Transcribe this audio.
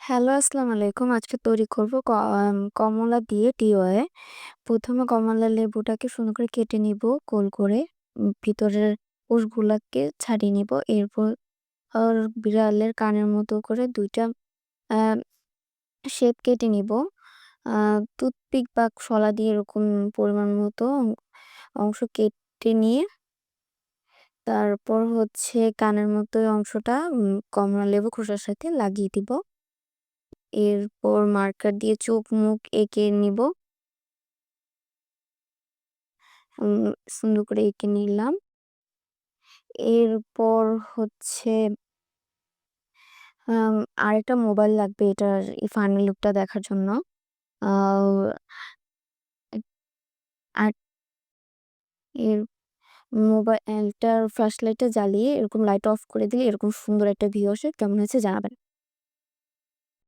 Hello, আসসালামু আলাইকুম। আজকে তৈরি করব কমলা দিয়ে DIY। ১ম এ কমলা লেবুটাকে সুন্দর করে কেটে নিব গোল করে। ভিতরের কোষগুলাকে ছাড়িয়ে নিব। এরপর বিড়ালের কানের মতো করে ২ টা আ শেপ কেটে নিব। আ টুথপিক বা শলা দিয়ে এরকম পরিমাণ মতো অংশ কেটে নিয়ে তারপর কানের মতো ওই অংশটা কমলা লেবু খোসার সাথে লাগিয়ে দিব। এরপর মার্কার দিয়ে চোখ মুখ এঁকে নিব। উম সুন্দর করে এঁকে নিলাম। এরপর হচ্ছে আম আরেকটা মোবাইল লাগবে এটার ফাইনাল লুকটা দেখার জন্য। আও আর এর মোবাইলটার ফ্ল্যাশ লাইটটা জ্বালিয়ে এরকম লাইট অফ করে দিলে এরকম সুন্দর একটা ভিউ আসে। কেমন হয়েছে জানাবেন।